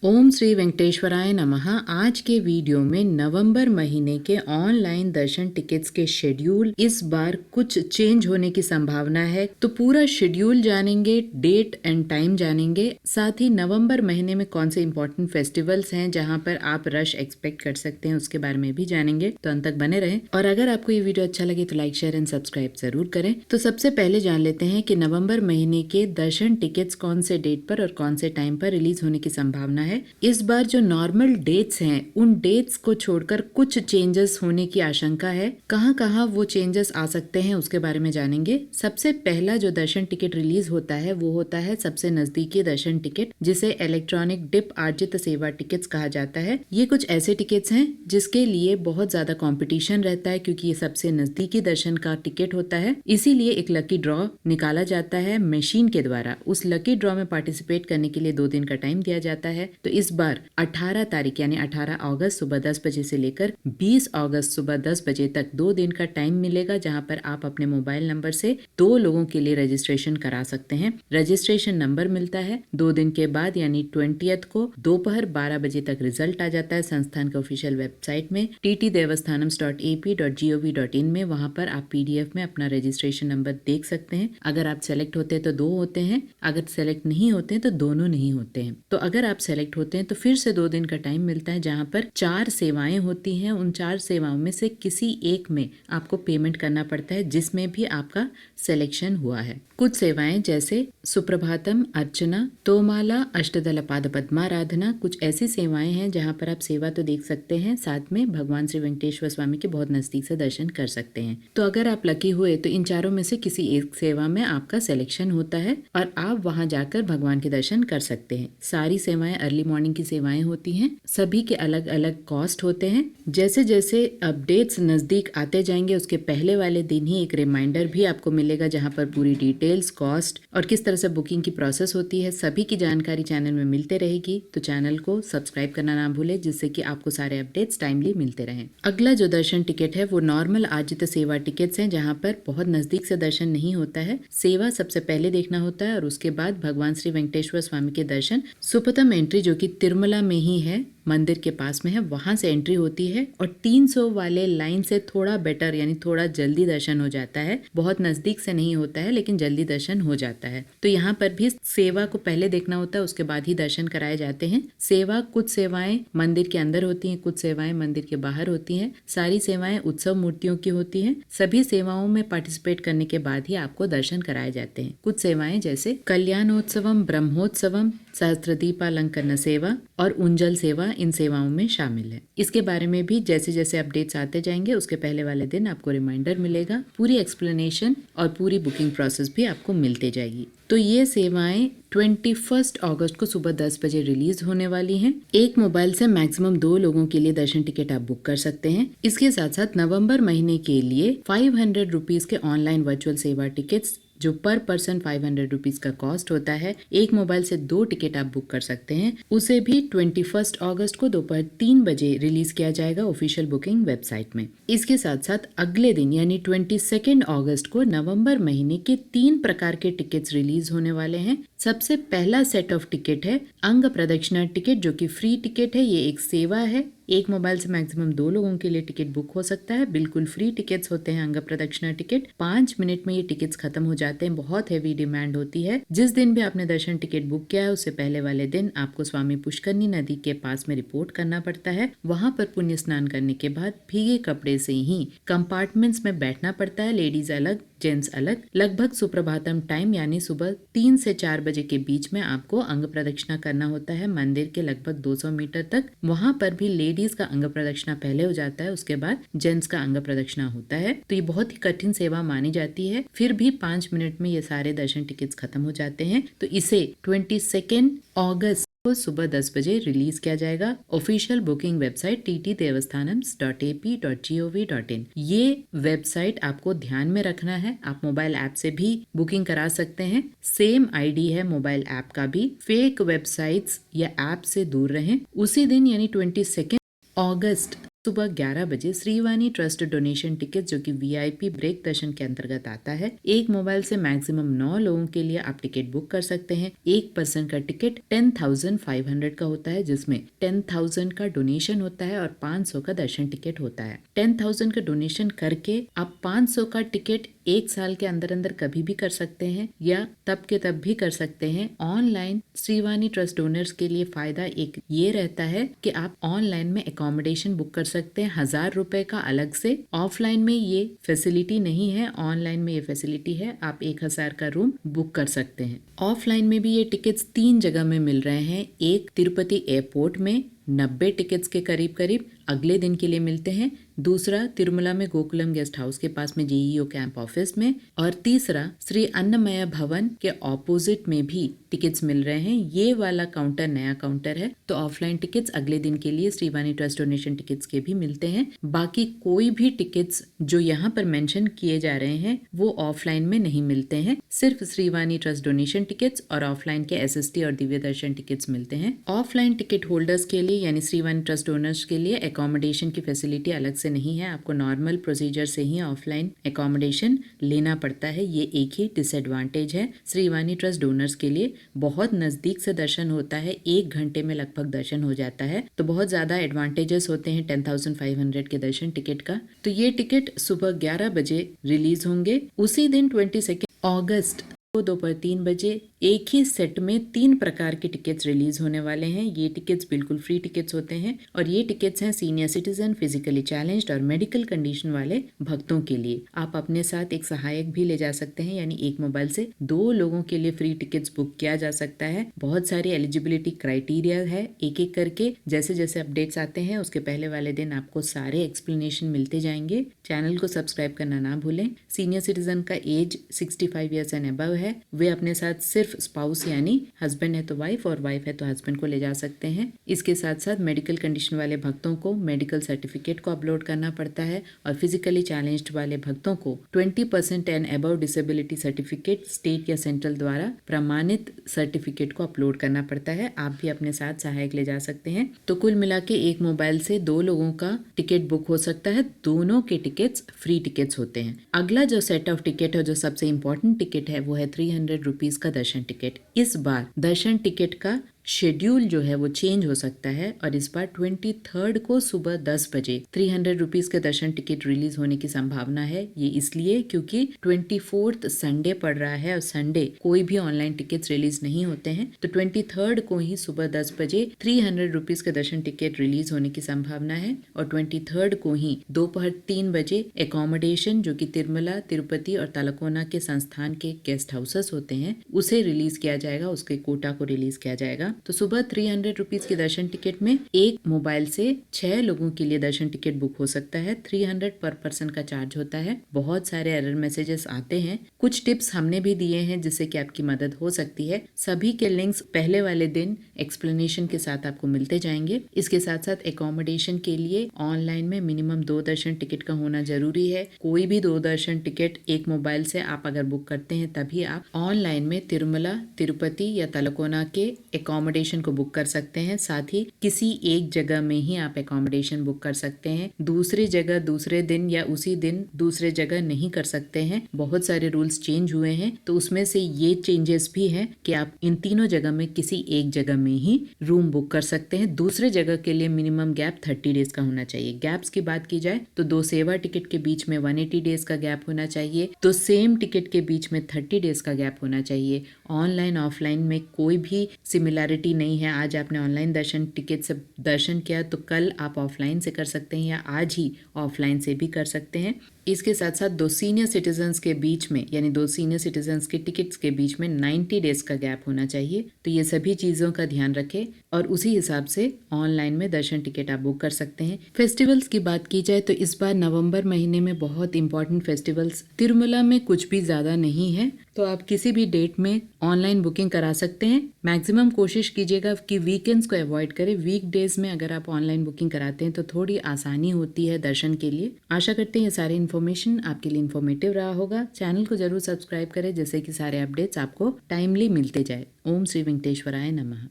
ओम श्री वेंकटेश्वराय नमः। आज के वीडियो में नवंबर महीने के ऑनलाइन दर्शन टिकट्स के शेड्यूल इस बार कुछ चेंज होने की संभावना है, तो पूरा शेड्यूल जानेंगे, डेट एंड टाइम जानेंगे। साथ ही नवंबर महीने में कौन से इंपॉर्टेंट फेस्टिवल्स हैं जहां पर आप रश एक्सपेक्ट कर सकते हैं, उसके बारे में भी जानेंगे। तो अंत तक बने रहें और अगर आपको ये वीडियो अच्छा लगे तो लाइक, शेयर एंड सब्सक्राइब जरूर करें। तो सबसे पहले जान लेते हैं कि नवंबर महीने के दर्शन टिकट्स कौन से डेट पर और कौन से टाइम पर रिलीज होने की संभावना है। इस बार जो नॉर्मल डेट्स हैं उन डेट्स को छोड़कर कुछ चेंजेस होने की आशंका है। कहां वो चेंजेस आ सकते हैं उसके बारे में जानेंगे। सबसे पहला जो दर्शन टिकट रिलीज होता है वो होता है सबसे नजदीकी दर्शन टिकट, जिसे इलेक्ट्रॉनिक डिप अर्जित सेवा टिकट्स कहा जाता है। ये कुछ ऐसे टिकट्स हैं जिसके लिए बहुत ज्यादा कंपटीशन रहता है, क्योंकि ये सबसे नजदीकी दर्शन का टिकट होता है। इसीलिए एक लकी ड्रॉ निकाला जाता है मशीन के द्वारा। उस लकी ड्रॉ में पार्टिसिपेट करने के लिए 2 दिन का टाइम दिया जाता है। तो इस बार 18 तारीख यानी 18 अगस्त सुबह 10 बजे से लेकर 20 अगस्त सुबह 10 बजे तक 2 दिन का टाइम मिलेगा, जहां पर आप अपने मोबाइल नंबर से 2 लोगों के लिए रजिस्ट्रेशन करा सकते हैं। रजिस्ट्रेशन नंबर मिलता है 2 दिन के बाद यानी 20th को दोपहर 12 बजे तक रिजल्ट आ जाता है संस्थान के ऑफिशियल वेबसाइट में ttdevastanams.ap.gov.in में। वहां पर आप PDF में अपना रजिस्ट्रेशन नंबर देख सकते हैं। अगर आप सेलेक्ट होते हैं तो 2 होते हैं, अगर सेलेक्ट नहीं होते हैं तो दोनों नहीं होते हैं। तो अगर आप सेलेक्ट होते हैं तो फिर से 2 दिन का टाइम मिलता है, जहां पर 4 सेवाएं होती हैं। उन 4 सेवाओं में से किसी एक में आपको पेमेंट करना पड़ता है, जिसमें भी आपका सिलेक्शन हुआ है। कुछ सेवाएं जैसे सुप्रभातम, अर्चना, तोमाला, अष्टदल पाद पद्माराधना, कुछ ऐसी सेवाएं हैं जहां पर आप सेवा तो देख सकते हैं, साथ में भगवान श्री वेंकटेश्वर स्वामी के बहुत नजदीक से दर्शन कर सकते हैं। तो अगर आप लकी हुए तो इन चारों में से किसी एक सेवा में आपका सिलेक्शन होता है और आप वहां जाकर भगवान के दर्शन कर सकते हैं। सारी सेवाएं अर्ली मॉर्निंग की सेवाएं होती हैं। सभी के अलग अलग कॉस्ट होते हैं। जैसे जैसे अपडेट्स नजदीक आते जाएंगे उसके पहले वाले दिन ही एक रिमाइंडर भी आपको मिलेगा, जहां पर पूरी डिटेल्स, कॉस्ट और किस तरह से बुकिंग की प्रोसेस होती है, सभी की जानकारी चैनल में मिलते रहेगी। तो चैनल को सब्सक्राइब करना ना भूले, जिससे कि आपको सारे अपडेट्स टाइमली मिलते रहें। अगला जो दर्शन टिकट है वो नॉर्मल आजित सेवा टिकट्स हैं, जहां पर बहुत नजदीक से दर्शन नहीं होता है। सेवा सबसे पहले देखना होता है और उसके बाद भगवान श्री वेंकटेश्वर स्वामी के दर्शन सुपथम एंट्री, जो कि तिरुमला में ही है, मंदिर के पास में है, वहां से एंट्री होती है। और 300 वाले लाइन से थोड़ा बेटर यानी थोड़ा जल्दी दर्शन हो जाता है। बहुत नजदीक से नहीं होता है लेकिन जल्दी दर्शन हो जाता है। तो यहाँ पर भी सेवा को पहले देखना होता है, उसके बाद ही दर्शन कराए जाते हैं। सेवा, कुछ सेवाएं मंदिर के अंदर होती हैं, कुछ सेवाएं मंदिर के बाहर होती हैं। सारी सेवाएं उत्सव मूर्तियों की होती हैं। सभी सेवाओं में पार्टिसिपेट करने के बाद ही आपको दर्शन कराए जाते हैं। कुछ सेवाएं जैसे कल्याणोत्सवम, ब्रह्मोत्सवम, सहस्त्रदीपालंकरण सेवा और उंजल सेवा इन सेवाओं में शामिल है। इसके बारे में भी जैसे जैसे अपडेट्स आते जाएंगे उसके पहले वाले दिन आपको रिमाइंडर मिलेगा। पूरी एक्सप्लेनेशन और पूरी बुकिंग प्रोसेस भी आपको मिलते जाएगी। तो ये सेवाएं 21 अगस्त को सुबह 10 बजे रिलीज होने वाली हैं। एक मोबाइल से मैक्सिमम 2 लोगों के लिए दर्शन टिकट आप बुक कर सकते हैं। इसके साथ साथ नवंबर महीने के लिए 500 रुपीज के ऑनलाइन वर्चुअल सेवा टिकट्स, जो पर पर्सन 500 रुपीज का कॉस्ट होता है, एक मोबाइल से 2 टिकट आप बुक कर सकते हैं। उसे भी 21 अगस्त को दोपहर 3 बजे रिलीज किया जाएगा ऑफिशियल बुकिंग वेबसाइट में। इसके साथ साथ अगले दिन यानी 22 अगस्त को नवंबर महीने के 3 प्रकार के टिकट्स रिलीज होने वाले हैं। सबसे पहला सेट ऑफ टिकट है अंग प्रदक्षिणा टिकट, जो कि फ्री टिकट है। ये एक सेवा है। एक मोबाइल से मैक्सिमम 2 लोगों के लिए टिकट बुक हो सकता है। बिल्कुल फ्री टिकट्स होते हैं अंग प्रदक्षिणा टिकट। 5 मिनट में ये टिकट्स खत्म हो जाते हैं। बहुत हैवी डिमांड होती है। जिस दिन भी आपने दर्शन टिकट बुक किया है उससे पहले वाले दिन आपको स्वामी पुष्करनी नदी के पास में रिपोर्ट करना पड़ता है। वहां पर पुण्य स्नान करने के बाद भीगे कपड़े से ही कंपार्टमेंट्स में बैठना पड़ता है। लेडीज अलग, जेंट्स अलग। लगभग सुप्रभातम टाइम यानी सुबह 3 से 4 बजे के बीच में आपको अंग प्रदक्षिणा करना होता है मंदिर के लगभग 200 मीटर तक। वहां पर भी लेडीज का अंग प्रदक्षिणा पहले हो जाता है, उसके बाद जेंट्स का अंग प्रदक्षिणा होता है। तो ये बहुत ही कठिन सेवा मानी जाती है। फिर भी 5 मिनट में ये सारे दर्शन टिकट्स खत्म हो जाते हैं। तो इसे 22 अगस्त को सुबह 10 बजे रिलीज किया जाएगा ऑफिशियल बुकिंग वेबसाइट ttdevastanams.ap.gov.in। ये वेबसाइट आपको ध्यान में रखना है। आप मोबाइल ऐप से भी बुकिंग करा सकते हैं। सेम आईडी है मोबाइल ऐप का भी। फेक वेबसाइट्स या ऐप से दूर रहें। उसी दिन यानी 22 अगस्त सुबह 11 बजे श्रीवाणी ट्रस्ट डोनेशन टिकट जो कि वीआईपी ब्रेक दर्शन के अंतर्गत आता है, एक मोबाइल से मैक्सिमम 9 लोगों के लिए आप टिकट बुक कर सकते हैं। एक पर्सन का टिकट 10,500 का होता है, जिसमें 10,000 का डोनेशन होता है और 500 का दर्शन टिकट होता है। 10,000 का डोनेशन करके आप 500 का टिकट एक साल के अंदर अंदर कभी भी कर सकते हैं या तब के तब भी कर सकते हैं। ऑनलाइन श्रीवाणी ट्रस्ट डोनर्स के लिए फायदा एक ये रहता है कि आप ऑनलाइन में एकोमोडेशन बुक कर सकते हैं 1,000 रुपए का अलग से। ऑफलाइन में ये फैसिलिटी नहीं है, ऑनलाइन में ये फैसिलिटी है। आप 1,000 का रूम बुक कर सकते हैं। ऑफलाइन में भी ये टिकट्स 3 जगह में मिल रहे हैं। एक तिरुपति एयरपोर्ट में 90 टिकट्स के करीब करीब अगले दिन के लिए मिलते हैं। दूसरा तिरुमला में गोकुलम गेस्ट हाउस के पास में जेईओ कैंप ऑफिस में, और तीसरा श्री अन्नमय भवन के ऑपोजिट में भी टिकट्स मिल रहे हैं। ये वाला काउंटर नया काउंटर है, तो ऑफलाइन टिकट्स अगले दिन के लिए श्रीवाणी ट्रस्ट डोनेशन टिकट्स के भी मिलते हैं। बाकी कोई भी टिकट्स जो यहाँ पर मेंशन किए जा रहे हैं वो ऑफलाइन में नहीं मिलते हैं। सिर्फ श्रीवाणी ट्रस्ट डोनेशन टिकट्स और ऑफलाइन के एसएसटी और दिव्य दर्शन टिकट्स मिलते हैं। ऑफलाइन टिकट होल्डर्स के लिए यानी श्रीवाणी ट्रस्ट डोनर्स के लिए एकोमोडेशन की फैसिलिटी अलग से नहीं है। आपको नॉर्मल प्रोसीजर से ही ऑफलाइन एकोमोडेशन लेना पड़ता है। ये एक ही डिसएडवांटेज है। श्रीवाणी ट्रस्ट डोनर्स के लिए बहुत नजदीक से दर्शन होता है, 1 घंटे में लगभग दर्शन हो जाता है, तो बहुत ज्यादा एडवांटेजेस होते हैं 10,500 के दर्शन टिकट का। तो ये टिकट सुबह 11 बजे रिलीज होंगे। उसी दिन 22 अगस्त को दोपहर 3 बजे एक ही सेट में 3 प्रकार के टिकट्स रिलीज होने वाले हैं। ये टिकट्स बिल्कुल फ्री टिकट्स होते हैं और ये टिकट्स हैं सीनियर सिटीजन, फिजिकली चैलेंज्ड और मेडिकल कंडीशन वाले भक्तों के लिए। आप अपने साथ एक सहायक भी ले जा सकते हैं, यानी एक मोबाइल से 2 लोगों के लिए फ्री टिकट्स बुक किया जा सकता है। बहुत सारी एलिजिबिलिटी क्राइटेरिया है, एक एक करके जैसे जैसे अपडेट्स आते हैं उसके पहले वाले दिन आपको सारे एक्सप्लेनेशन मिलते जाएंगे। चैनल को सब्सक्राइब करना ना भूलें। सीनियर सिटीजन का एज 65 ईयर्स एंड अबव है। वे अपने साथ सिर्फ स्पाउस यानी हस्बैंड है तो वाइफ और वाइफ है तो हस्बैंड को ले जा सकते हैं। इसके साथ साथ मेडिकल कंडीशन वाले भक्तों को मेडिकल सर्टिफिकेट को अपलोड करना पड़ता है और फिजिकली चैलेंज्ड वाले भक्तों को 20% and above disability certificate state या सेंट्रल द्वारा प्रमाणित सर्टिफिकेट को अपलोड करना पड़ता है। आप भी अपने साथ सहायक ले जा सकते हैं। तो कुल मिला के एक मोबाइल से 2 लोगों का टिकट बुक हो सकता है। दोनों के टिकट्स फ्री टिकट्स होते हैं। अगला जो सेट ऑफ टिकट है, जो सबसे इम्पोर्टेंट टिकट है, वो है 300 रुपीज का दर्शन टिकट। इस बार दर्शन टिकट का शेड्यूल जो है वो चेंज हो सकता है और इस बार 23 को सुबह 10 बजे 300 रुपीज के दर्शन टिकट रिलीज होने की संभावना है। ये इसलिए क्योंकि 24 संडे पड़ रहा है और संडे कोई भी ऑनलाइन टिकट्स रिलीज नहीं होते हैं, तो 23 को ही सुबह 10 बजे 300 रुपीज के दर्शन टिकट रिलीज होने की संभावना है और 23 को ही दोपहर 3 बजे एकोमोडेशन जो कि तिरुमला, तिरुपति और तलकोना के संस्थान के गेस्ट हाउसेस होते हैं उसे रिलीज किया जाएगा, उसके कोटा को रिलीज किया जाएगा। तो सुबह 300 रुपीज के दर्शन टिकट में एक मोबाइल से 6 लोगों के लिए दर्शन टिकट बुक हो सकता है। 300 पर पर्सन का चार्ज होता है। बहुत सारे एरर मैसेजेस आते हैं, कुछ टिप्स हमने भी दिए हैं जिससे कि आपकी मदद हो सकती है। सभी के लिंक्स पहले वाले दिन एक्सप्लेनेशन के साथ आपको मिलते जाएंगे। इसके साथ साथ एकोमोडेशन के लिए ऑनलाइन में मिनिमम 2 दर्शन टिकट का होना जरूरी है। कोई भी 2 दर्शन टिकट एक मोबाइल से आप अगर बुक करते हैं तभी आप ऑनलाइन में तिरुमला, तिरुपति या तलकोना के एकोमोडेशन को बुक कर सकते हैं। साथ ही किसी एक जगह में ही आप एकोमोडेशन बुक कर सकते हैं। दूसरी जगह दूसरे दिन या उसी दिन दूसरे जगह नहीं कर सकते हैं। बहुत सारे रूल्स चेंज हुए हैं, तो उसमें से ये चेंजेस भी हैं कि आप इन तीनों जगह में किसी एक जगह में ही रूम बुक कर सकते हैं। दूसरे जगह के लिए मिनिमम गैप 30 डेज का होना चाहिए। गैप्स की बात की जाए तो 2 सेवा टिकट के बीच में 180 डेज का गैप होना चाहिए, तो सेम टिकट के बीच में 30 डेज का गैप होना चाहिए। ऑनलाइन ऑफलाइन में कोई भी सिमिलैरिटी नहीं है। आज आपने ऑनलाइन दर्शन टिकट से दर्शन किया तो कल आप ऑफलाइन से कर सकते हैं या आज ही ऑफलाइन से भी कर सकते हैं। इसके साथ साथ 2 सीनियर सिटीजन्स के बीच में यानी 2 सीनियर सिटीजन्स के टिकट्स के बीच में 90 डेज का गैप होना चाहिए। तो ये सभी चीज़ों का ध्यान रखें और उसी हिसाब से ऑनलाइन में दर्शन टिकट आप बुक कर सकते हैं। फेस्टिवल्स की बात की जाए तो इस बार नवंबर महीने में बहुत इंपॉर्टेंट फेस्टिवल्स तिरुमला में कुछ भी ज़्यादा नहीं है, तो आप किसी भी डेट में ऑनलाइन बुकिंग करा सकते हैं। मैक्सिमम कोशिश कीजिएगा कि वीकेंड्स को अवॉइड करें। वीकडेज में अगर आप ऑनलाइन बुकिंग कराते हैं तो थोड़ी आसानी होती है दर्शन के लिए। आशा करते हैं ये सारी इन्फॉर्मेशन आपके लिए इन्फॉर्मेटिव रहा होगा। चैनल को जरूर सब्सक्राइब करें जिससे कि सारे अपडेट्स आपको टाइमली मिलते जाए। ओम श्री वेंकटेश्वराय नमः।